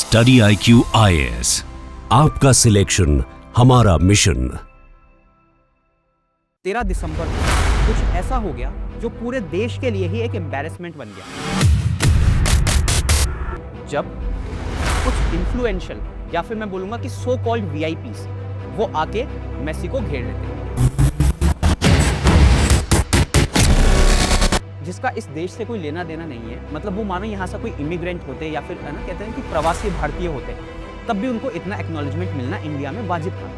Study IQ IAS, आपका selection हमारा mission. 13 दिसंबर को कुछ ऐसा हो गया जो पूरे देश के लिए ही एक एम्बैरेसमेंट बन गया। जब कुछ इन्फ्लुएंशियल या फिर मैं बोलूंगा कि सो कॉल्ड वीआईपीज वो आके मेसी को घेर लेते हैं, जिसका इस देश से कोई लेना देना नहीं है। मतलब वो मानो यहाँ से कोई इमिग्रेंट होते या फिर है ना, कहते हैं कि प्रवासी भारतीय होते, तब भी उनको इतना एक्नॉलेजमेंट मिलना इंडिया में वाजिब था।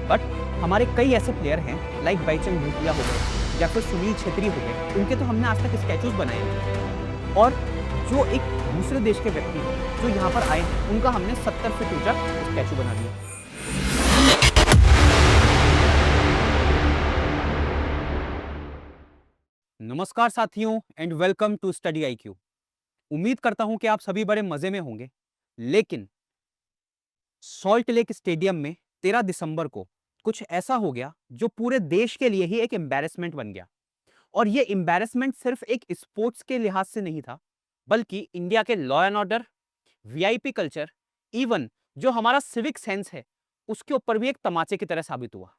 बट हमारे कई ऐसे प्लेयर हैं लाइक बाईचंग भूटिया हो गए या फिर सुनील छेत्री हो गए, उनके तो हमने आज तक स्टैचूज बनाए हैं। और जो एक दूसरे देश के व्यक्ति जो यहाँ पर आए हैं उनका हमने 70 फीट ऊंचा स्टैचू बना दिया। नमस्कार साथियों and welcome to study IQ। उम्मीद करता हूं कि आप सभी बड़े मजे में होंगे। लेकिन सॉल्ट लेक स्टेडियम में 13 दिसंबर को कुछ ऐसा हो गया जो पूरे देश के लिए ही एक एम्बैरेसमेंट बन गया। और ये एम्बैरेसमेंट सिर्फ एक स्पोर्ट्स के लिहाज से नहीं था, बल्कि इंडिया के law and order, VIP culture, even जो हमारा सिविक सेंस है उसके ऊपर भी एक तमाचे की तरह साबित हुआ।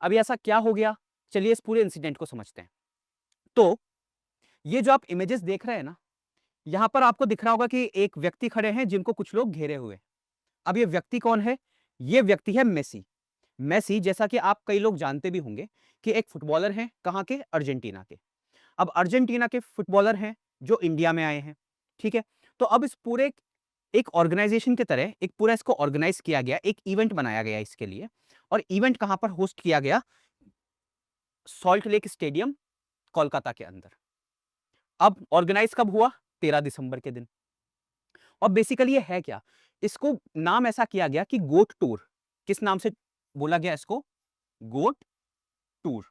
अभी ऐसा क्या हो गया, चलिए इस पूरे इंसिडेंट को समझते हैं। तो ये जो आप इमेजेस देख रहे हैं ना, यहां पर आपको दिख रहा होगा कि एक व्यक्ति खड़े हैं जिनको कुछ लोग घेरे हुए। अब ये व्यक्ति कौन है? ये व्यक्ति है मेसी। मेसी, जैसा कि आप कई लोग जानते भी होंगे कि एक फुटबॉलर हैं, कहां के? अर्जेंटीना के। अब अर्जेंटीना के फुटबॉलर हैं जो इंडिया में आए हैं, ठीक है। तो अब इस पूरे एक ऑर्गेनाइजेशन की तरह एक पूरा इसको ऑर्गेनाइज किया गया, एक इवेंट बनाया गया इसके लिए। और इवेंट कहां पर होस्ट किया गया? सॉल्ट लेक स्टेडियम, कोलकाता के अंदर। अब ऑर्गेनाइज कब हुआ? 13 दिसंबर के दिन। और बेसिकली ये है क्या? इसको नाम ऐसा किया गया कि गोट टूर। किस नाम से बोला गया इसको? गोट टूर।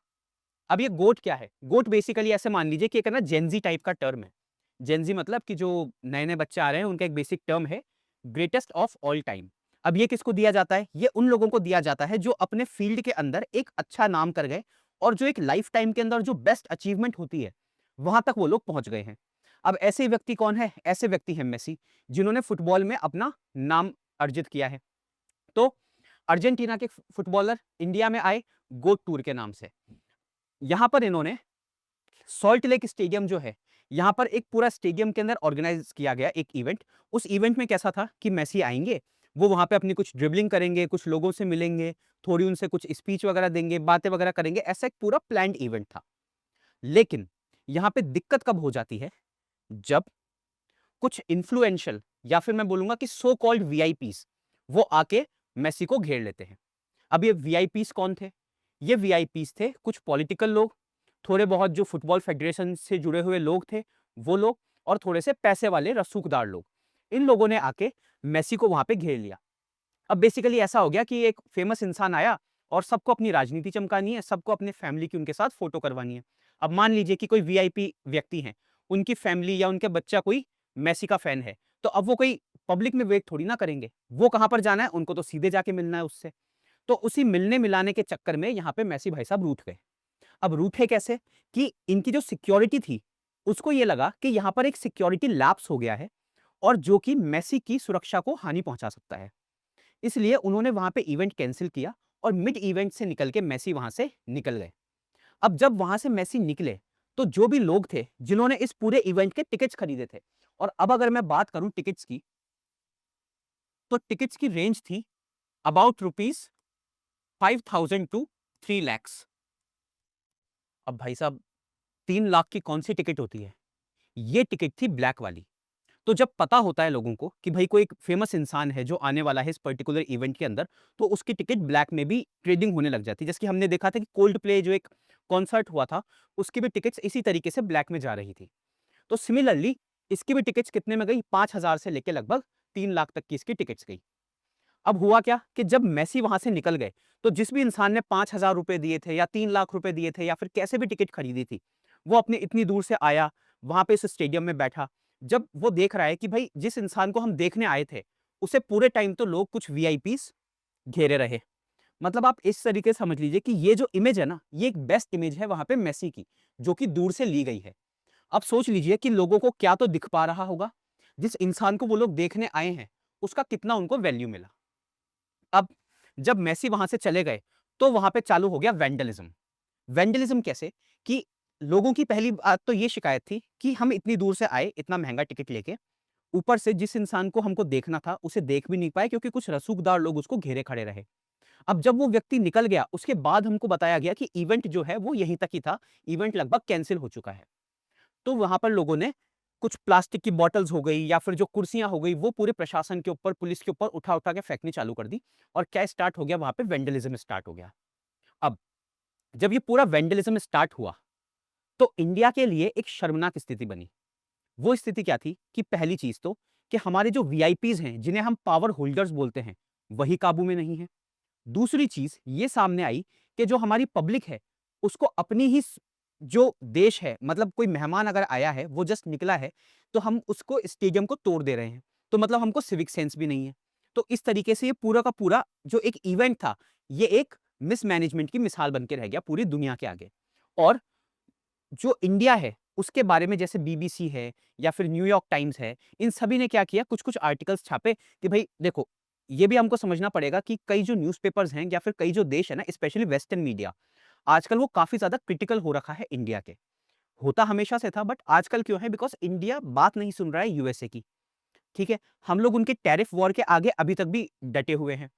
अब ये गोट क्या है? गोट बेसिकली ऐसे मान लीजिए कि एक है ना जेनजी टाइप का टर्म है। जेनजी मतलब कि जो नए नए बच्चे आ रहे हैं उनका एक बेसिक टर्म है, ग्रेटेस्ट ऑफ ऑल टाइम। अब ये किसको दिया जाता है? ये उन लोगों को दिया जाता है जो अपने फील्ड के अंदर एक अच्छा नाम कर गए और जो एक लाइफ टाइम के अंदर जो बेस्ट अचीवमेंट होती है वहां तक वो लोग पहुंच गए हैं। अब ऐसे व्यक्ति कौन है? ऐसे व्यक्ति हैं मेसी, जिन्होंने फुटबॉल में अपना नाम अर्जित किया है। तो अर्जेंटीना के फुटबॉलर इंडिया में आए गोट टूर के नाम से। यहां पर इन्होंने सॉल्ट लेक स्टेडियम जो है, यहां पर एक पूरा स्टेडियम के अंदर ऑर्गेनाइज किया गया एक इवेंट। उस इवेंट में कैसा था कि मेसी आएंगे, वो वहां पे अपनी कुछ ड्रिबलिंग करेंगे, कुछ लोगों से मिलेंगे, थोड़ी उनसे कुछ स्पीच वगैरह देंगे, बातें वगैरह करेंगे। ऐसा एक पूरा प्लान्ड इवेंट था। लेकिन यहां पे दिक्कत कब हो जाती है? जब कुछ इन्फ्लुएंशियल या फिर मैं बोलूंगा कि सो कॉल्ड वीआईपीज वो आके मेसी को घेर लेते हैं। अब ये वीआईपीज कौन थे? ये वीआईपीज थे कुछ पॉलिटिकल लोग, थोड़े बहुत जो फुटबॉल फेडरेशन से जुड़े हुए लोग थे वो लोग, और थोड़े से पैसे वाले रसूखदार लोग। इन लोगों ने आके मेसी को वहां पे घेर लिया। अब बेसिकली ऐसा हो गया कि एक फेमस इंसान आया और सबको अपनी राजनीति चमकानी है, सबको अपने फैमिली की उनके साथ फोटो करवानी है। अब मान लीजिए कि कोई वीआईपी व्यक्ति है, उनकी फैमिली या उनके बच्चा कोई मेसी का फैन है, तो अब वो कोई पब्लिक में वेट थोड़ी ना करेंगे। वो कहां पर जाना है? उनको तो सीधे जाके मिलना है उससे। तो उसी मिलने मिलाने के चक्कर में यहाँ पे मेसी भाई साहब रूठ गए। अब रूठे कैसे? कि इनकी जो सिक्योरिटी थी उसको ये लगा कि यहाँ पर एक सिक्योरिटी लैप्स हो गया है और जो कि मेसी की सुरक्षा को हानि पहुंचा सकता है। इसलिए उन्होंने वहां पे इवेंट कैंसिल किया और मिड इवेंट से निकल के मेसी वहां से निकल गए। अब जब वहां से मेसी निकले तो जो भी लोग थे जिन्होंने इस पूरे इवेंट के टिकट्स खरीदे थे, और अब अगर मैं बात करूं टिकट्स की, तो टिकट्स की रेंज थी अबाउट ₹5,000 टू 3 lakhs। अब भाई साहब 3 लाख की कौन सी टिकट होती है? ये टिकट थी ब्लैक वाली। तो जब पता होता है लोगों को कि भाई कोई एक फेमस इंसान है जो आने वाला है इस पर्टिकुलर इवेंट के अंदर, तो उसकी टिकट ब्लैक में भी ट्रेडिंग होने लग जाती है। जैसे कि हमने देखा था कि कोल्ड प्ले जो एक कॉन्सर्ट हुआ था, उसकी भी टिकट्स इसी तरीके से ब्लैक में जा रही थी। तो सिमिलरली इसकी भी टिकट्स कितने में गई? 5,000 से लेके लगभग 3 लाख तक की इसकी टिकट्स गई। अब हुआ क्या कि जब मेसी वहां से निकल गए, तो जिस भी इंसान ने 5,000 रुपए दिए थे या 3 लाख रुपए दिए थे या फिर कैसे भी टिकट खरीदी थी, वो अपने इतनी दूर से आया, वहां पे इस स्टेडियम में बैठा। जब वो देख रहा है कि भाई जिस इंसान को हम देखने आए थे उसे पूरे टाइम तो लोग कुछ वीआईपीस घेरे रहे। मतलब आप इस तरीके से समझ लीजिए कि ये जो इमेज है ना, ये एक बेस्ट इमेज है वहां पे मेसी की, जो कि दूर से ली गई है। अब सोच लीजिए कि लोगों को क्या तो दिख पा रहा होगा, जिस इंसान को वो लोग देखने आए हैं उसका कितना उनको वैल्यू मिला। अब जब मेसी वहां से चले गए तो वहां पे चालू हो गया वेंडलिज्म। वेंडलिज्म कैसे कि लोगों की पहली बात तो ये शिकायत थी कि हम इतनी दूर से आए इतना महंगा टिकट लेके, ऊपर से जिस इंसान को हमको देखना था उसे देख भी नहीं पाए क्योंकि कुछ रसूखदार लोग उसको घेरे खड़े रहे। अब जब वो व्यक्ति निकल गया उसके बाद हमको बताया गया कि इवेंट जो है वो यहीं तक ही था, इवेंट लगभग कैंसिल हो चुका है। तो वहां पर लोगों ने कुछ प्लास्टिक की बॉटल्स हो गई या फिर जो कुर्सियां हो गई वो पूरे प्रशासन के ऊपर, पुलिस के ऊपर उठा उठा के फेंकनी चालू कर दी और क्या स्टार्ट हो गया, वहां पे वेंडलिज्म स्टार्ट हो गया। अब जब ये पूरा वेंडलिज्म स्टार्ट हुआ तो इंडिया के लिए एक शर्मनाक स्थिति बनी। वो स्थिति क्या थी कि पहली चीज तो कि हमारे जो वीआईपीज हैं जिन्हें हम पावर होल्डर्स बोलते हैं वही काबू में नहीं है। दूसरी चीज ये सामने आई कि जो हमारी पब्लिक है उसको अपनी ही जो देश है, मतलब कोई मेहमान अगर आया है वो जस्ट निकला है तो हम उसको स्टेडियम को तोड़ दे रहे हैं, तो मतलब हमको सिविक सेंस भी नहीं है। तो इस तरीके से ये पूरा का पूरा जो एक इवेंट था ये एक मिसमैनेजमेंट की मिसाल बन के रह गया पूरी दुनिया के आगे। और जो इंडिया है उसके बारे में जैसे बीबीसी है या फिर न्यूयॉर्क टाइम्स है, इन सभी ने क्या किया, कुछ कुछ आर्टिकल्स छापे कि भाई देखो, ये भी हमको समझना पड़ेगा कि कई जो न्यूज़पेपर्स हैं या फिर कई जो देश है ना, स्पेशली वेस्टर्न मीडिया, आजकल वो काफी ज्यादा क्रिटिकल हो रखा है इंडिया के। होता हमेशा से था बट आजकल क्यों है, बिकॉज इंडिया बात नहीं सुन रहा है यूएसए की। ठीक है, हम लोग उनके टैरिफ वॉर के आगे अभी तक भी डटे हुए हैं।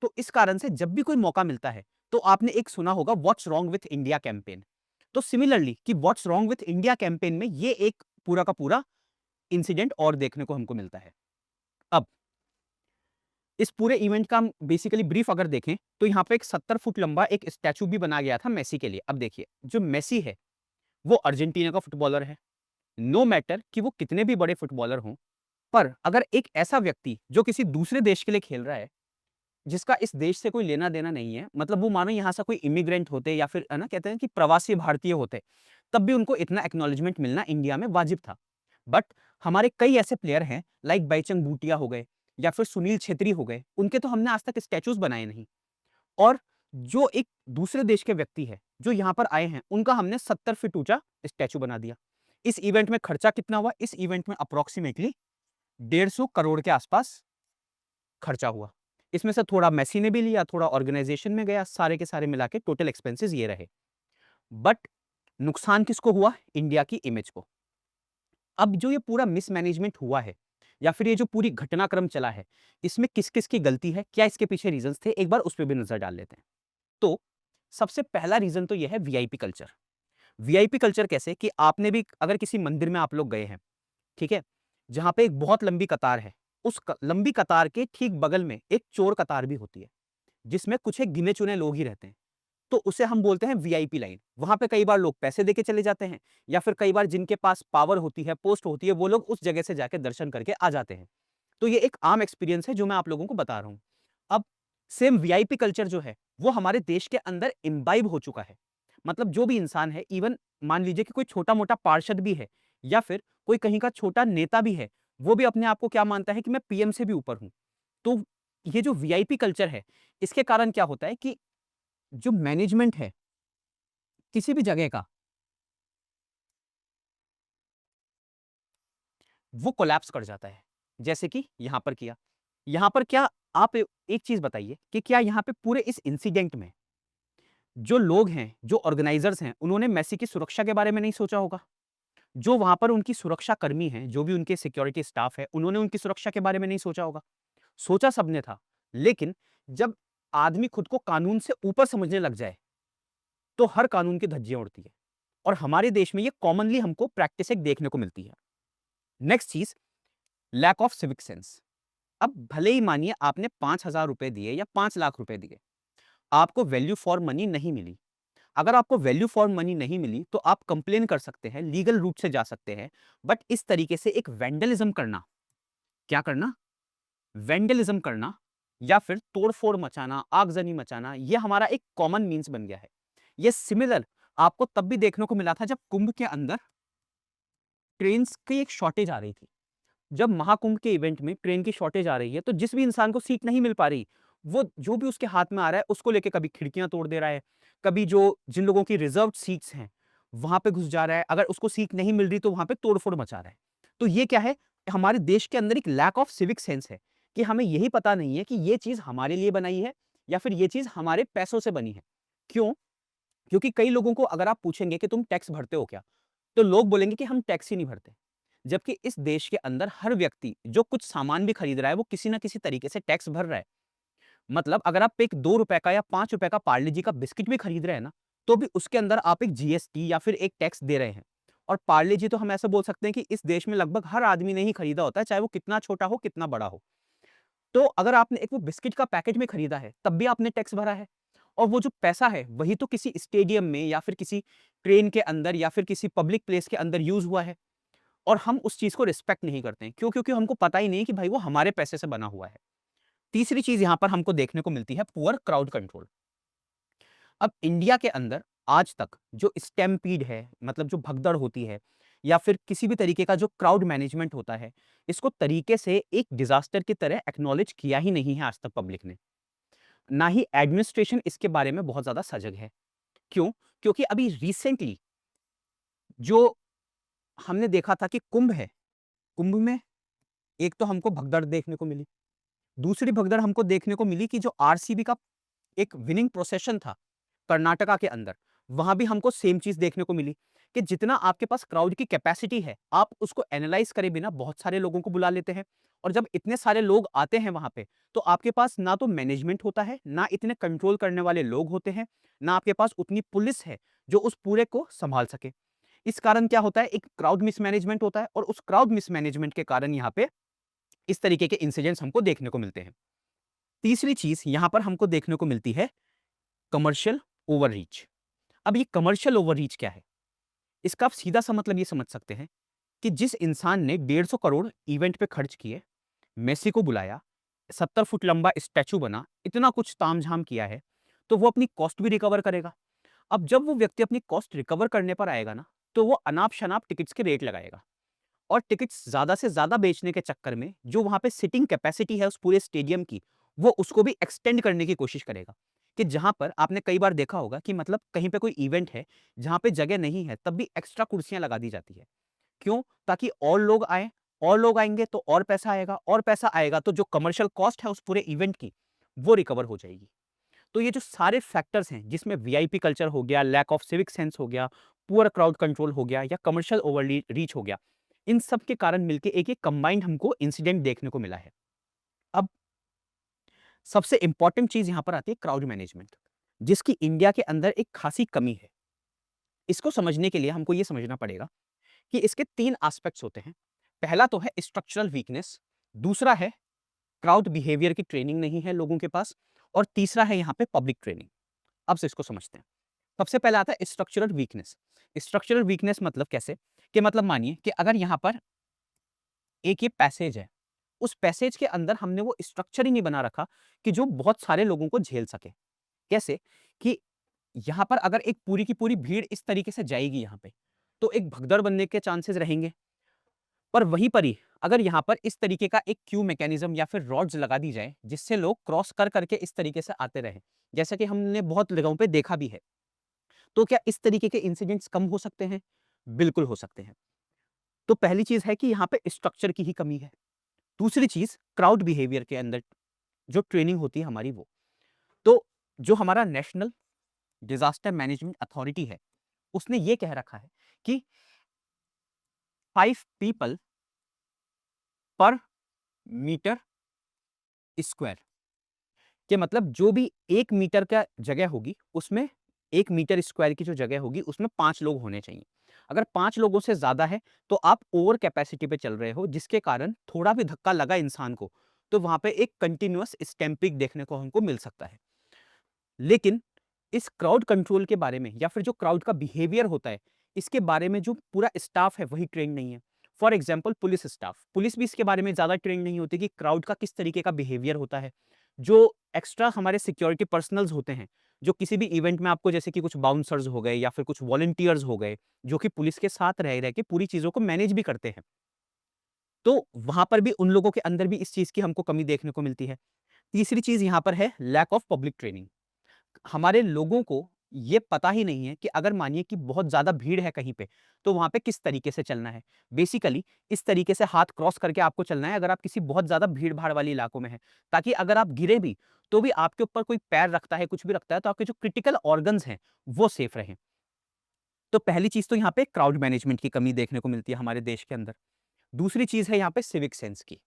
तो इस कारण से जब भी कोई मौका मिलता है तो आपने एक सुना होगा what's wrong with India campaign. तो सिमिलरली कि what's wrong with India campaign में ये एक पूरा का पूरा इंसिडेंट और देखने को हमको मिलता है। अब इस पूरे इवेंट का हम बेसिकली ब्रीफ अगर देखें तो यहाँ पे एक 70 फुट लंबा एक स्टैचू भी बना गया था मेसी के लिए। अब देखिए, जो मेसी है वो अर्जेंटीना का फुटबॉलर है। नो मैटर कि वो कितने भी बड़े फुटबॉलर हों, पर अगर एक ऐसा व्यक्ति जो किसी दूसरे देश के लिए खेल रहा है, जिसका इस देश से कोई लेना देना नहीं है, मतलब वो मानो यहाँ से कोई इमिग्रेंट होते या फिर है ना, कहते हैं कि प्रवासी भारतीय होते, तब भी उनको इतना एक्नॉलेजमेंट मिलना इंडिया में वाजिब था। बट हमारे कई ऐसे प्लेयर हैं लाइक बाईचंग भूटिया हो गए या फिर सुनील छेत्री हो गए, उनके तो हमने आज तक स्टैचूज बनाए नहीं। और जो एक दूसरे देश के व्यक्ति है जो यहाँ पर आए हैं उनका हमने 70 फीट ऊंचा स्टैचू बना दिया। इस इवेंट में खर्चा कितना हुआ, इस इवेंट में अप्रोक्सीमेटली 150 करोड़ के आसपास खर्चा हुआ। इसमें से थोड़ा मेसी ने भी लिया, थोड़ा ऑर्गेनाइजेशन में गया, सारे के सारे मिला के टोटल एक्सपेंसेस ये रहे। बट नुकसान किसको हुआ, इंडिया की इमेज को। अब जो ये पूरा मिसमैनेजमेंट हुआ है या फिर ये जो पूरी घटनाक्रम चला है, इसमें किस किस की गलती है, क्या इसके पीछे रीजंस थे, एक बार उस पर भी नजर डाल लेते हैं। तो सबसे पहला रीजन तो यह है वीआईपी कल्चर। वीआईपी कल्चर कैसे कि आपने भी अगर किसी मंदिर में आप लोग गए हैं, ठीक है, जहां पे एक बहुत लंबी कतार है, उस लंबी कतार के ठीक बगल में एक चोर कतार भी होती है जिसमें कुछ एक गिने चुने लोग ही रहते हैं। तो उसे हम बोलते हैं वीआईपी लाइन। वहां पे कई बार लोग पैसे देके चले जाते हैं या फिर कई बार जिनके पास पावर होती है, पोस्ट होती है, वो लोग उस जगह से जाके दर्शन करके आ जाते हैं। तो ये एक आम एक्सपीरियंस है जो मैं आप लोगों को बता रहा हूं। अब सेम वीआईपी कल्चर जो है वो हमारे देश के अंदर इम्बाइब हो चुका है। मतलब जो भी इंसान है, इवन मान लीजिए कि कोई छोटा मोटा पार्षद भी है या फिर कोई कहीं का छोटा नेता भी है, वो भी अपने आप को क्या मानता है कि मैं पीएम से भी ऊपर हूं। तो ये जो वीआईपी कल्चर है, इसके कारण क्या होता है कि जो मैनेजमेंट है किसी भी जगह का, वो कोलैप्स कर जाता है, जैसे कि यहां पर किया। यहां पर क्या, आप एक चीज बताइए कि क्या यहां पे पूरे इस इंसिडेंट में जो लोग हैं, जो ऑर्गेनाइजर्स हैं, उन्होंने मेसी की सुरक्षा के बारे में नहीं सोचा होगा? जो वहां पर उनकी सुरक्षा कर्मी हैं, जो भी उनके सिक्योरिटी स्टाफ है, उन्होंने उनकी सुरक्षा के बारे में नहीं सोचा होगा? सोचा सबने था, लेकिन जब आदमी खुद को कानून से ऊपर समझने लग जाए तो हर कानून की धज्जियां उड़ती है। और हमारे देश में ये कॉमनली हमको प्रैक्टिस एक देखने को मिलती है। नेक्स्ट चीज, लैक ऑफ सिविक सेंस। अब भले ही मानिए आपने 5,000 रुपए दिए या 5 लाख रुपए दिए, आपको वैल्यू फॉर मनी नहीं मिली। अगर आपको वैल्यू फॉर मनी नहीं मिली तो आप कंप्लेन कर सकते हैं, लीगल रूट से जा सकते हैं। बट इस तरीके से एक वेंडलिज्म करना, क्या करना, वेंडलिज्म करना या फिर तोड़फोड़ मचाना, आगजनी मचाना, यह हमारा एक कॉमन मीन्स बन गया है। यह सिमिलर आपको तब भी देखने को मिला था जब कुंभ के अंदर ट्रेन की एक शॉर्टेज आ रही थी। जब महाकुंभ के इवेंट में ट्रेन की शॉर्टेज आ रही है तो जिस भी इंसान को सीट नहीं मिल पा रही, वो जो भी उसके हाथ में आ रहा है उसको लेके कभी खिड़कियां तोड़ दे रहा है, कभी जो जिन लोगों की रिजर्व सीट्स हैं वहां पे घुस जा रहा है, अगर उसको सीट नहीं मिल रही तो वहां पे तोड़फोड़ मचा रहा है। तो ये क्या है, हमारे देश के अंदर एक लैक ऑफ सिविक सेंस है कि हमें यही पता नहीं है कि ये चीज़ हमारे लिए बनाई है या फिर ये चीज़ हमारे पैसों से बनी है। क्यों? क्योंकि कई लोगों को अगर आप पूछेंगे कि तुम टैक्स भरते हो क्या? तो लोग बोलेंगे कि हम टैक्स ही नहीं भरते। जबकि इस देश के अंदर हर व्यक्ति जो कुछ सामान भी खरीद रहा है, वो किसी न किसी तरीके से टैक्स भर रहा है। मतलब अगर आप एक ₹2 का या ₹5 का पार्ले जी का बिस्किट भी खरीद रहे हैं ना, तो भी उसके अंदर आप एक जीएसटी या फिर एक टैक्स दे रहे हैं। और पार्ले जी तो हम ऐसा बोल सकते हैं कि इस देश में लगभग हर आदमी ने ही खरीदा होता है, चाहे वो कितना छोटा हो, कितना बड़ा हो। तो अगर आपने एक वो बिस्किट का पैकेट में खरीदा है, तब भी आपने टैक्स भरा है। और वो जो पैसा है, वही तो किसी स्टेडियम में या फिर किसी ट्रेन के अंदर या फिर किसी पब्लिक प्लेस के अंदर यूज़ हुआ है। और हम उस चीज़ को रिस्पेक्ट नहीं करते हैं। क्यों? क्योंकि हमको पता ही नहीं कि भाई वो हमारे पैसे से बना हुआ है। तीसरी चीज़ यहाँ पर हमको देखने को मिलती है पुअर क्राउड कंट्रोल। अब इंडिया के अंदर आज तक जो स्टैम्पीड है, मतलब जो भगदड़ होती है या फिर किसी भी तरीके का जो क्राउड मैनेजमेंट होता है, इसको तरीके से एक डिज़ास्टर की तरह एक्नॉलेज किया ही नहीं है आज तक पब्लिक ने। ना ही एडमिनिस्ट्रेशन इसके बारे में बहुत ज़्यादा सजग है। क्यों? क्योंकि अभी रिसेंटली जो हमने देखा था कि कुंभ है, कुंभ में एक तो हमको भगदड़ देखने को मिली। दूसरी भगदड़ हमको देखने को मिली कि जो आरसीबी का एक विनिंग प्रोसेशन था कर्नाटका के अंदर, वहां भी हमको सेम चीज देखने को मिली कि जितना आपके पास क्राउड की कैपेसिटी है, आप उसको एनालाइज करे बिना बहुत सारे लोगों को बुला लेते हैं। और जब इतने सारे लोग आते हैं वहां पे, तो आपके पास ना तो मैनेजमेंट होता है, ना इतने कंट्रोल करने वाले लोग होते हैं, ना आपके पास उतनी पुलिस है जो उस पूरे को संभाल सके। इस कारण क्या होता है, एक क्राउड मिसमैनेजमेंट होता है और उस क्राउड मिसमैनेजमेंट के कारण यहाँ पे इस तरीके के इंसिडेंट्स हमको देखने को मिलते हैं। तीसरी चीज यहां पर हमको देखने को मिलती है कमर्शियल ओवररीच। अब ये कमर्शियल ओवररीच क्या है? इसका आप सीधा सा मतलब ये समझ सकते हैं कि जिस इंसान ने 150 करोड़ इवेंट पे खर्च किए, मेसी को बुलाया, 70 फुट लंबा स्टैचू बना, इतना कुछ तामझाम किया है, तो वो अपनी कॉस्ट भी रिकवर करेगा। अब जब वो व्यक्ति अपनी कॉस्ट रिकवर करने पर आएगा ना, तो वो अनाप शनाप टिकट्स के रेट लगाएगा। और टिकट्स ज़्यादा से ज़्यादा बेचने के चक्कर में जो वहाँ पे सिटिंग कैपेसिटी है उस पूरे स्टेडियम की, वो उसको भी एक्सटेंड करने की कोशिश करेगा। कि जहाँ पर आपने कई बार देखा होगा कि मतलब कहीं पे कोई इवेंट है, जहाँ पे जगह नहीं है, तब भी एक्स्ट्रा कुर्सियाँ लगा दी जाती है। क्यों? ताकि और लोग आएँ, और लोग आएँगे तो और पैसा आएगा, और पैसा आएगा तो जो कमर्शियल कॉस्ट है उस पूरे इवेंट की, वो रिकवर हो जाएगी। तो ये जो सारे फैक्टर्स हैं, जिसमें वीआईपी कल्चर हो गया, लैक ऑफ सिविक सेंस हो गया, पुअर क्राउड कंट्रोल हो गया या कमर्शियल ओवरली रीच हो गया, इन सब के कारण मिलके एक कंबाइंड हमको इंसिडेंट देखने को मिला है। अब सबसे इंपॉर्टेंट चीज यहां पर आती है क्राउड मैनेजमेंट, जिसकी इंडिया के अंदर एक खासी कमी है। इसको समझने के लिए हमको ये समझना पड़ेगा कि इसके 3 एस्पेक्ट्स होते हैं। पहला तो है स्ट्रक्चरल वीकनेस, दूसरा है क्राउड बिहेवियर की ट्रेनिंग नहीं है लोगों के पास, और तीसरा है यहाँ पे पब्लिक ट्रेनिंग। अब से इसको समझते हैं। सबसे पहले आता है स्ट्रक्चरल वीकनेस। स्ट्रक्चरल वीकनेस मतलब कैसे? कि मतलब मानिए कि अगर यहाँ पर एक ये पैसेज है, उस पैसेज के अंदर हमने वो स्ट्रक्चर ही नहीं बना रखा कि जो बहुत सारे लोगों को झेल सके। कैसे? कि यहाँ पर अगर एक पूरी की पूरी भीड़ इस तरीके से जाएगी यहाँ पे, तो एक भगदड़ बनने के चांसेस रहेंगे। पर वहीं पर ही अगर यहाँ पर इस तरीके का एक क्यू मैकेनिज्म या फिर रॉड्स लगा दी जाए, जिससे लोग क्रॉस कर करके इस तरीके से आते रहें, जैसा कि हमने बहुत जगहों पे देखा भी है, तो क्या इस तरीके के इंसिडेंट्स कम हो सकते हैं? बिल्कुल हो सकते हैं। तो पहली चीज़ है कि यहाँ पे स्ट्रक्चर की ही कमी है। दूसरी चीज़ क्राउड बिहेवियर के अंदर जो ट्रेनिंग होती है हमारी वो। तो जो हमारा नेशनल डिज़ास्टर मैनेजमेंट अथॉरिटी है, उसने ये कह रखा है कि 5 पीपल पर मीटर स्क्वायर, कि मतलब जो भी 1 मीटर का जगह होगी, उसमें 1 मीटर स्क्वायर की जो जगह होगी, उसमें 5 लोग होने चाहिए। अगर 5 लोगों से ज़्यादा है, तो आप ओवर कैपेसिटी पे चल रहे हो, जिसके कारण थोड़ा भी धक्का लगा इंसान को, तो वहाँ पे एक कंटीन्यूअस स्टैम्पिंग देखने को हमको मिल सकता है। लेकिन इस क्राउड कंट्रोल के बारे में या फिर जो क्राउड का बिहेवियर होता है, इसके बारे में जो पूरा स्टाफ है, वही ट्रेन नहीं है। For example police staff, police भी इसके बारे में ज़्यादा ट्रेन नहीं होती कि क्राउड का किस तरीके का बिहेवियर होता है। जो एक्स्ट्रा हमारे सिक्योरिटी पर्सनल्स होते हैं, जो किसी भी इवेंट में आपको जैसे कि कुछ बाउंसर्स हो गए या फिर कुछ वॉलंटियर्स हो गए, जो कि पुलिस के साथ रह रह के पूरी चीज़ों को मैनेज भी करते हैं। तो वहाँ पर भी उन लोगों के अंदर भी इस चीज़ की हमको कमी देखने को मिलती है। तीसरी चीज़ यहाँ पर है लैक ऑफ पब्लिक ट्रेनिंग। हमारे लोगों को ये पता ही नहीं है कि अगर मानिए कि बहुत ज़्यादा भीड़ है कहीं पे, तो वहाँ पे किस तरीके से चलना है। बेसिकली इस तरीके से हाथ क्रॉस करके आपको चलना है अगर आप किसी बहुत ज़्यादा भीड़-भाड़ वाले इलाकों में हैं, ताकि अगर आप गिरे भी, तो भी आपके ऊपर कोई पैर रखता है, कुछ भी रखता है, तो आपके जो क्रिटिकल ऑर्गन्स हैं, वो सेफ रहें। तो पहली चीज़ तो यहाँ पे क्राउड मैनेजमेंट की कमी देखने को मिलती है हमारे देश के अंदर। दूसरी चीज़ है यहाँ पे सिविक सेंस की।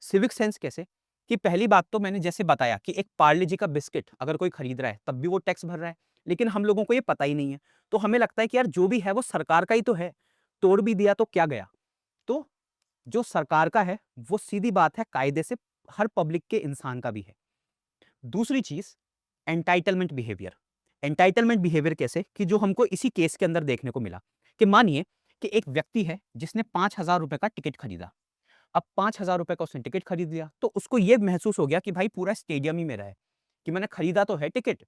सिविक सेंस कैसे? कि पहली बात तो मैंने जैसे बताया कि एक पार्ले जी का बिस्किट अगर कोई खरीद रहा है, तब भी वो टैक्स भर रहा है। लेकिन हम लोगों को ये पता ही नहीं है। तो हमें लगता है कि यार जो भी है वो सरकार का ही तो है, तोड़ भी दिया तो क्या गया? तो जो सरकार का है, वो सीधी बात है कायदे से हर पब्लिक के इंसान का भी है। दूसरी चीज़ एंटाइटलमेंट बिहेवियर। एंटाइटलमेंट बिहेवियर कैसे? कि जो हमको इसी केस के अंदर देखने को मिला कि मानिए कि एक व्यक्ति है जिसने ₹5000 का टिकट खरीदा। अब ₹5000 का उसने टिकट खरीद लिया, तो उसको ये महसूस हो गया कि भाई पूरा स्टेडियम ही मेरा है, कि मैंने खरीदा तो है टिकट,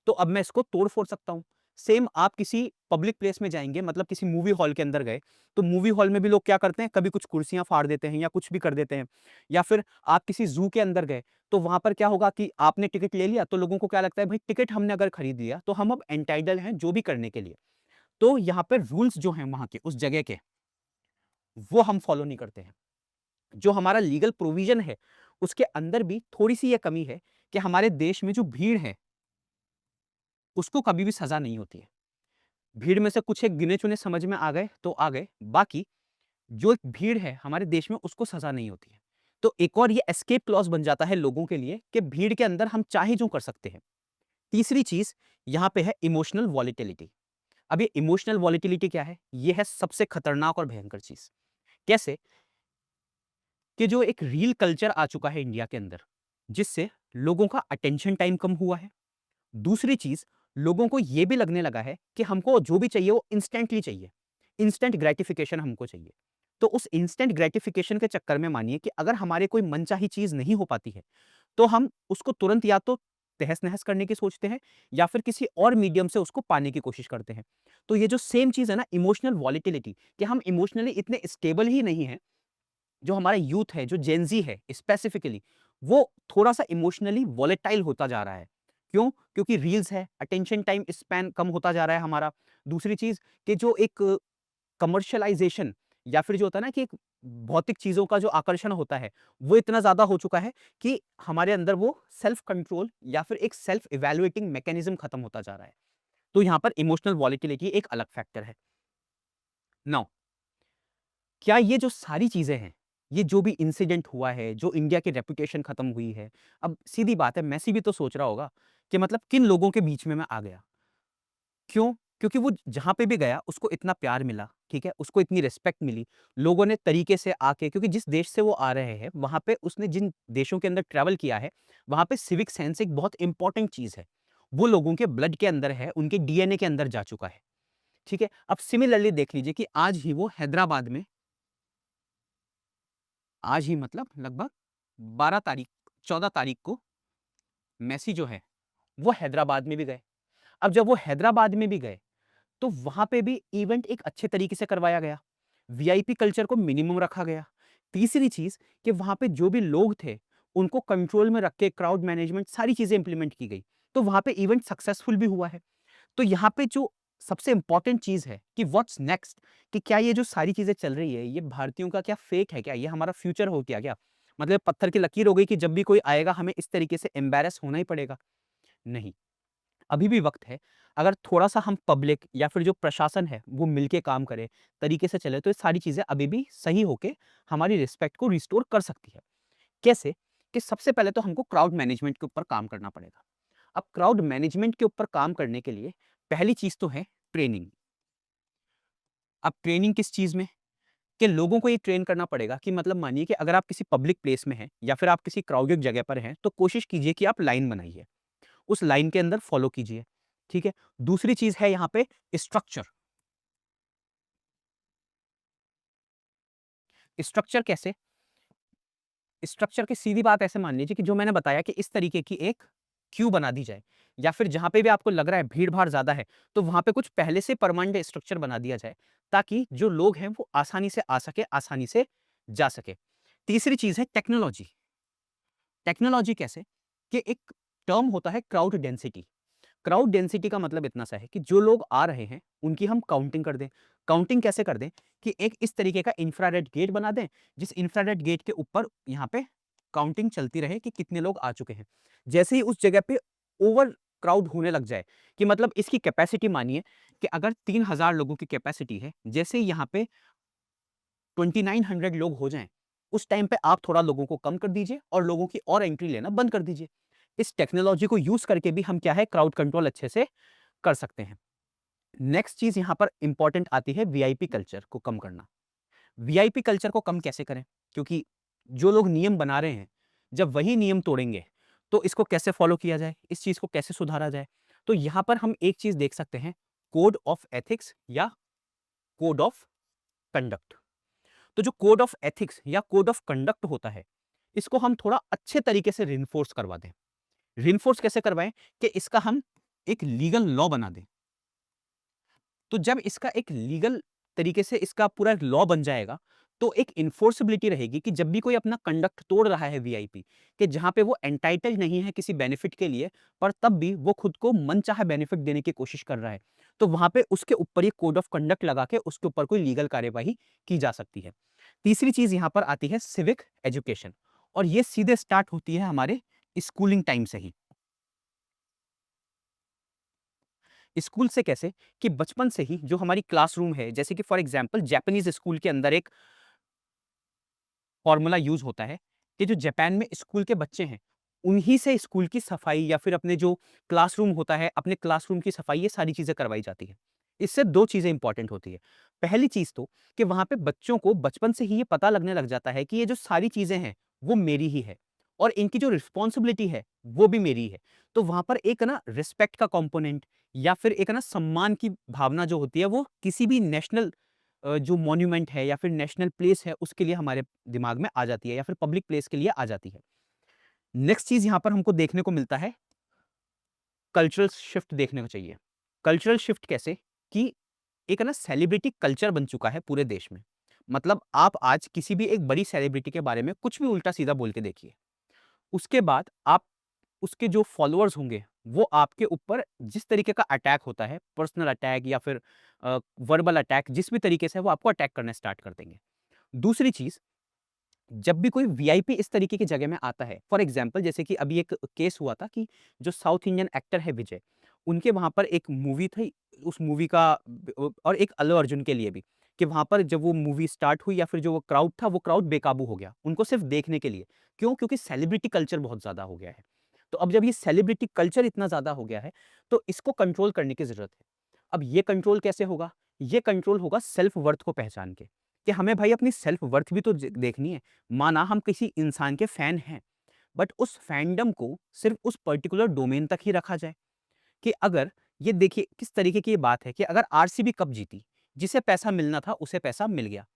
तो अब मैं इसको तोड़-फोड़ सकता हूँ। सेम आप किसी पब्लिक प्लेस में जाएँगे मतलब किसी मूवी हॉल के अंदर गए, तो मूवी हॉल में भी लोग क्या करते हैं, कभी कुछ कुर्सियाँ फाड़ देते हैं या कुछ भी कर देते हैं। या फिर आप किसी ज़ू के अंदर गए, तो वहाँ पर क्या होगा कि आपने टिकट ले लिया, तो लोगों को क्या लगता है भाई टिकट हमने अगर खरीद लिया, तो हम अब एंटाइटल्ड हैं जो भी करने के लिए। तो यहाँ पे रूल्स जो हैं वहाँ के, उस जगह के, वो हम फॉलो नहीं करते हैं। जो हमारा लीगल प्रोविजन है, उसके अंदर भी थोड़ी-सी ये कमी है कि हमारे देश में जो भीड़ है, उसको कभी भी सज़ा नहीं होती है। भीड़ में से कुछ एक गिने-चुने समझ में आ गए, तो आ गए, बाकी जो एक भीड़ है हमारे देश में उसको सज़ा नहीं होती है। तो एक और ये एस्केप क्लॉज़ बन जाता है लोगों के लिए कि भीड़ के अंदर हम चाहे जो कर सकते हैं। तीसरी चीज़ यहाँ पे है इमोशनल वॉलेटिलिटी। अब ये इमोशनल वॉलेटिलिटी क्या है? ये है सबसे खतरनाक और भयंकर चीज़। कैसे? कि जो एक रील कल्चर आ चुका है इंडिया के अंदर, जिससे लोगों का अटेंशन टाइम कम हुआ है। दूसरी चीज़, लोगों को ये भी लगने लगा है कि हमको जो भी चाहिए वो इंस्टेंटली चाहिए। इंस्टेंट ग्रैटिफिकेशन हमको चाहिए। तो उस इंस्टेंट ग्रैटिफिकेशन के चक्कर में मानिए कि अगर हमारे कोई मनचाही चीज़ नहीं हो पाती है, तो हम उसको तुरंत या तो तहस-नहस करने की सोचते हैं या फिर किसी और मीडियम से उसको पाने की कोशिश करते हैं। तो ये जो सेम चीज़ है ना इमोशनल वॉलेटिलिटी कि हम इमोशनली इतने स्टेबल ही नहीं हैं जो हमारा यूथ है, जो जेन ज़ी है स्पेसिफिकली, वो थोड़ा-सा इमोशनली वॉलेटाइल होता जा रहा है। क्यों? क्योंकि रील्स है, अटेंशन टाइम स्पैन कम होता जा रहा है हमारा। दूसरी चीज़ कि जो एक कमर्शियलाइज़ेशन या फिर जो होता है ना कि एक भौतिक चीज़ों का जो आकर्षण होता है, वो इतना ज़्यादा हो चुका है कि हमारे अंदर वो सेल्फ कंट्रोल या फिर एक सेल्फ इवैल्यूएटिंग मैकेनिज़्म खत्म होता जा रहा है। तो यहाँ पर इमोशनल वॉलेटिलिटी एक अलग फैक्टर है। नाउ क्या ये जो सारी चीज़ें हैं, ये जो भी इंसिडेंट हुआ है, जो इंडिया की रेपुटेशन खत्म हुई है, अब सीधी बात है मेसी भी तो सोच रहा होगा कि मतलब किन लोगों के बीच में मैं आ गया। क्यों? क्योंकि वो जहाँ पे भी गया उसको इतना प्यार मिला, ठीक है? उसको इतनी रिस्पेक्ट मिली, लोगों ने तरीके से आके क्योंकि जिस देश से वो आ रहे हैं, वहाँ पे उसने जिन देशों के अंदर ट्रैवल किया है, वहाँ पे सिविक सेंस एक बहुत इम्पोर्टेंट चीज़ है। वो लोगों के ब्लड के अंदर है, उनके डीएनए के अंदर जा चुका है, ठीक है? अब सिमिलरली देख लीजिए कि आज ही वो हैदराबाद में आज ही मतलब लगभग 12 तारीख 14 तारीख को मेसी जो है, वो हैदराबाद में भी गए। अब जब वो हैदराबाद में भी गए, तो वहाँ पे भी इवेंट एक अच्छे तरीके से करवाया गया। वीआईपी कल्चर को मिनिमम रखा गया। तीसरी चीज़ कि वहाँ पे जो भी लोग थे, उनको कंट्रोल में रख के क्राउड मैनेजमेंट सारी चीज़ें इंप्लीमेंट की गई। तो वहाँ पे इवेंट सक्सेसफुल भी हुआ है। तो यहाँ पे जो सबसे इम्पोर्टेंट चीज़ है कि व्हाट्स नेक्स्ट कि क्या ये जो सारी चीज़ें चल रही है, ये भारतीयों का क्या फेक है क्या? ये हमारा फ्यूचर हो गया क्या? मतलब पत्थर की लकीर हो गई कि जब भी कोई आएगा हमें इस तरीके से एम्बैरेस होना ही पड़ेगा? नहीं, अभी भी वक़्त है। अगर थोड़ा-सा हम पब्लिक या फिर जो प्रशासन है, वो मिलके काम करे, तरीके से चले, तो ये सारी चीज़ें अभी भी सही होके हमारी रिस्पेक्ट को रिस्टोर कर सकती है। कैसे? कि सबसे पहले तो हमको क्राउड मैनेजमेंट के ऊपर काम करना पड़ेगा। अब क्राउड मैनेजमेंट के ऊपर काम करने के लिए पहली चीज़ तो है ट्रेनिंग। अब ट्रेनिंग किस चीज़ में? कि लोगों को ये ट्रेन करना पड़ेगा कि मतलब मानिए कि अगर आप किसी पब्लिक प्लेस में हैं या फिर आप किसी क्राउडेड जगह पर हैं, तो कोशिश कीजिए कि आप लाइन बनाइए। उस लाइन के अंदर फॉलो कीजिए, ठीक है? दूसरी चीज़ है यहाँ पे स्ट्रक्चर। स्ट्रक्चर कैसे? स्ट्रक्चर की सीधी बात ऐसे मान लीजिए कि जो मैंने बताया कि इस तरीके की एक क्यू बना दी जाए या फिर जहाँ पे भी आपको लग रहा है भीड़-भाड़ ज़्यादा है, तो वहाँ पे कुछ पहले से परमानेंट स्ट्रक्चर बना दिया जाए, ताकि जो लोग हैं वो आसानी से आ सके, आसानी से जा सके। तीसरी चीज़ है टेक्नोलॉजी। टेक्नोलॉजी कैसे? कि एक टर्म होता है क्राउड डेंसिटी। क्राउड डेंसिटी का मतलब इतना सा है कि जो लोग आ रहे हैं उनकी हम काउंटिंग कर दें। काउंटिंग कैसे कर दें कि एक इस तरीके का इंफ्रारेड गेट बना दें, जिस इंफ्रारेड गेट के ऊपर यहाँ पे काउंटिंग चलती रहे कि कितने लोग आ चुके हैं। जैसे ही उस जगह पे ओवर क्राउड होने लग जाए, कि मतलब इसकी कैपेसिटी मानिए कि अगर 3000 लोगों की कैपेसिटी है, जैसे ही यहाँ पे 2900 लोग हो जाएं, उस टाइम पे आप थोड़ा लोगों को कम कर दीजिए और लोगों की और एंट्री लेना बंद कर दीजिए। इस टेक्नोलॉजी को यूज करके भी हम क्या है, क्राउड कंट्रोल अच्छे से कर सकते हैं। नेक्स्ट चीज यहां पर इंपॉर्टेंट आती है वीआईपी कल्चर को कम करना। वीआईपी कल्चर को कम कैसे करें, क्योंकि जो लोग नियम बना रहे हैं जब वही नियम तोड़ेंगे तो इसको कैसे फॉलो किया जाए, इस चीज को कैसे सुधारा जाए। तो यहां पर हम एक चीज देख सकते हैं, कोड ऑफ एथिक्स या कोड ऑफ कंडक्ट। तो जो कोड ऑफ एथिक्स या कोड ऑफ कंडक्ट होता है, इसको हम थोड़ा अच्छे तरीके से रिइंफोर्स करवा दें। रिइंफोर्स कैसे करवाएं कि इसका हम एक लीगल लॉ बना दें। तो जब इसका एक लीगल तरीके से इसका पूरा एक लॉ बन जाएगा, तो एक इन्फोर्सिबिलिटी रहेगी कि जब भी कोई अपना कंडक्ट तोड़ रहा है वीआईपी, कि जहां पे वो एंटाइटल्ड नहीं है किसी बेनिफिट के लिए, पर तब भी वो खुद को मनचाहा बेनिफिट देने की कोशिश कर रहा है, तो वहां पे उसके ऊपर ये कोड ऑफ कंडक्ट लगा के उसके ऊपर कोई लीगल कार्यवाही की जा सकती है। तीसरी चीज यहां पर आती है सिविक एजुकेशन, और ये सीधे स्टार्ट होती है हमारे स्कूलिंग टाइम से ही। स्कूल से कैसे कि बचपन से ही जो हमारी क्लासरूम है, जैसे कि फॉर एग्जांपल जापानीज स्कूल के अंदर एक फॉर्मूला यूज होता है कि जो जापान में स्कूल के बच्चे हैं, उन्हीं से स्कूल की सफाई या फिर अपने जो क्लासरूम होता है, अपने क्लासरूम की सफाई, ये सारी चीजें करवाई जाती है। इससे दो चीजें इंपॉर्टेंट होती है। पहली चीज तो कि वहां पे बच्चों को बचपन से ही ये पता लगने लग जाता है कि ये जो सारी चीजें हैं वो मेरी ही है, और इनकी जो रिस्पॉन्सिबिलिटी है वो भी मेरी है। तो वहां पर एक ना रिस्पेक्ट का कंपोनेंट या फिर एक ना सम्मान की भावना जो होती है, वो किसी भी नेशनल जो मॉन्यूमेंट है या फिर नेशनल प्लेस है उसके लिए हमारे दिमाग में आ जाती है, या फिर पब्लिक प्लेस के लिए आ जाती है। नेक्स्ट चीज यहां पर हमको देखने को मिलता है, कल्चरल शिफ्ट देखने को चाहिए। कल्चरल शिफ्ट कैसे कि एक ना सेलिब्रिटी कल्चर बन चुका है पूरे देश में। मतलब आप आज किसी भी एक बड़ी सेलिब्रिटी के बारे में कुछ भी उल्टा सीधा बोल के देखिए, उसके बाद आप उसके जो फॉलोअर्स होंगे वो आपके ऊपर जिस तरीके का अटैक होता है, पर्सनल अटैक या फिर वर्बल अटैक, जिस भी तरीके से है, वो आपको अटैक करना स्टार्ट कर देंगे। दूसरी चीज, जब भी कोई वीआईपी इस तरीके की जगह में आता है, फॉर एग्जांपल जैसे कि अभी एक केस हुआ था कि जो साउथ इंडियन एक्टर है विजय, उनके वहां पर एक मूवी थी, उस मूवी का और एक अल्लू अर्जुन के लिए भी, कि वहां पर जब वो मूवी स्टार्ट हुई या फिर जो वो क्राउड था, वो क्राउड बेकाबू हो गया उनको सिर्फ देखने के लिए। क्यों? क्योंकि सेलिब्रिटी कल्चर बहुत ज्यादा हो गया है। तो अब जब ये सेलिब्रिटी कल्चर इतना ज्यादा हो गया है, तो इसको कंट्रोल करने की जरूरत है। अब ये कंट्रोल कैसे होगा? ये कंट्रोल होगा सेल्फ वर्थ को पहचान के, कि हमें भाई अपनी सेल्फ वर्थ भी तो देखनी है। माना हम किसी इंसान के फैन हैं, बट उस फैंडम को सिर्फ उस पर्टिकुलर डोमेन तक ही रखा जाए। कि अगर ये देखिए किस तरीके की ये बात है कि अगर आरसीबी कप जीती, जिसे पैसा मिलना था उसे पैसा मिल गया,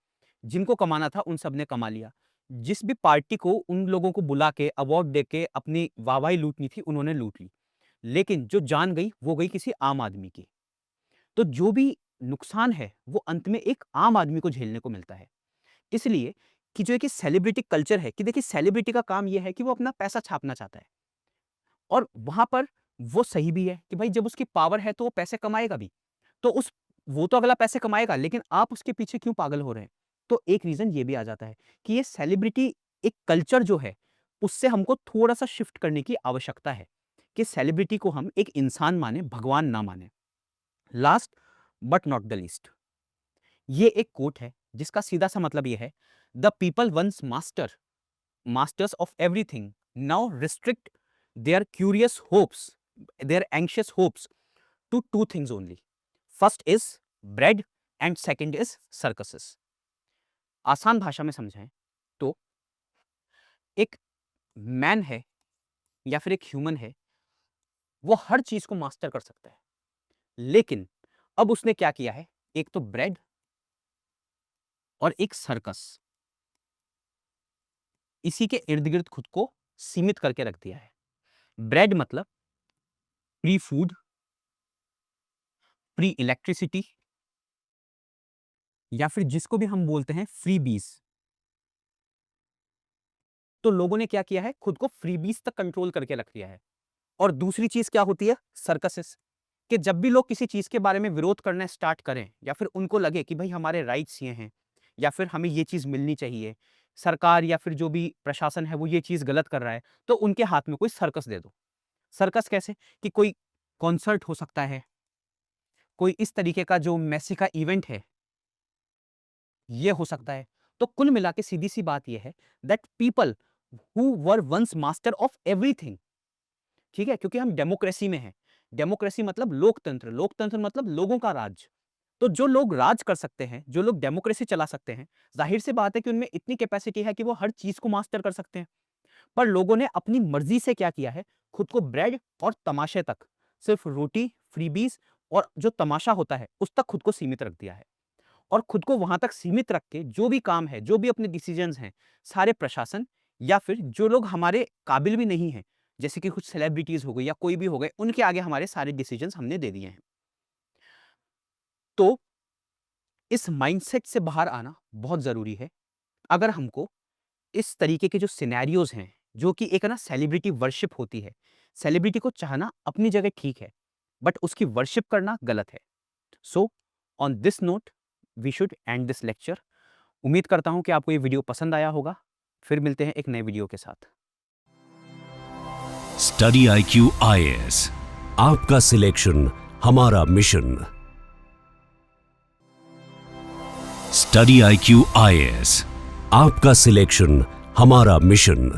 जिनको कमाना था उन सब ने कमा लिया, जिस भी पार्टी को उन लोगों को बुला के अवार्ड दे के अपनी वाहवाही लूटनी थी उन्होंने लूट ली, लेकिन जो जान गई वो गई किसी आम आदमी की। तो जो भी नुकसान है वो अंत में एक आम आदमी को झेलने को मिलता है। इसलिए कि जो एक सेलिब्रिटी कल्चर है, कि देखिए सेलिब्रिटी का काम ये है कि वो अपना पैसा छापना चाहता है, और वहां पर वो सही भी है कि भाई जब उसकी पावर है तो वो पैसे कमाएगा भी। तो उस वो तो अगला पैसे कमाएगा, लेकिन आप उसके पीछे क्यों पागल हो रहे हैं? तो एक रीजन ये भी आ जाता है कि ये सेलिब्रिटी एक कल्चर जो है, उससे हमको थोड़ा सा शिफ्ट करने की आवश्यकता है, कि सेलिब्रिटी को हम एक इंसान माने, भगवान ना माने। Last but not the least, ये एक कोट है जिसका सीधा सा मतलब ये है, the people once masters of everything now restrict their curious hopes, their anxious hopes to two things only. First is bread and second is circuses. आसान भाषा में समझाएं तो एक मैन है या फिर एक ह्यूमन है, वो हर चीज को मास्टर कर सकता है, लेकिन अब उसने क्या किया है, एक तो ब्रेड और एक सर्कस, इसी के इर्द गिर्द खुद को सीमित करके रख दिया है। ब्रेड मतलब फ्री फूड, फ्री इलेक्ट्रिसिटी, या फिर जिसको भी हम बोलते हैं फ्री बीज। तो लोगों ने क्या किया है, खुद को फ्री बीज तक कंट्रोल करके रख दिया है, और दूसरी चीज क्या होती है, सर्कसेस, कि जब भी लोग किसी चीज के बारे में विरोध करना स्टार्ट करें या फिर उनको लगे कि भाई हमारे राइट्स ये हैं या फिर हमें ये चीज मिलनी चाहिए, सरकार या फिर जो भी प्रशासन है वो ये चीज गलत कर रहा है, तो उनके हाथ में कोई सर्कस दे दो। सर्कस कैसे, कि कोई कॉन्सर्ट हो सकता है, कोई इस तरीके का जो मेसी का इवेंट है ये हो सकता है। तो कुल मिला के सीधी सी बात ये है that people who were once master of everything, ठीक है, क्योंकि हम डेमोक्रेसी में हैं। डेमोक्रेसी मतलब लोकतंत्र, लोकतंत्र मतलब लोगों का राज। तो जो लोग राज कर सकते हैं, जो लोग डेमोक्रेसी चला सकते हैं, जाहिर सी बात है कि उनमें इतनी कैपेसिटी है कि वो हर चीज को मास्टर कर सकते हैं। पर लोगों ने अपनी मर्जी से क्या किया है, खुद को ब्रेड और तमाशे तक, सिर्फ रोटी, फ्रीबीज और जो तमाशा होता है उस तक खुद को सीमित रख दिया है। और खुद को वहां तक सीमित रख के जो भी काम है, जो भी अपने डिसीजंस हैं, सारे प्रशासन या फिर जो लोग हमारे काबिल भी नहीं हैं, जैसे कि कुछ सेलिब्रिटीज हो गई या कोई भी हो गए, उनके आगे हमारे सारे डिसीजंस हमने दे दिए हैं। तो इस माइंडसेट से बाहर आना बहुत जरूरी है अगर हमको इस तरीके के जो सिनेरियोज हैं, जो कि एक ना सेलिब्रिटी वर्शिप होती है, सेलिब्रिटी को चाहना अपनी जगह ठीक है, बट उसकी वर्शिप करना गलत है। So on this note we should end this lecture. उम्मीद करता हूं कि आपको ये वीडियो पसंद आया होगा। फिर मिलते हैं एक नए वीडियो के साथ। स्टडी IQ IAS, आपका सिलेक्शन हमारा मिशन। स्टडी IQ IAS, आपका सिलेक्शन हमारा मिशन।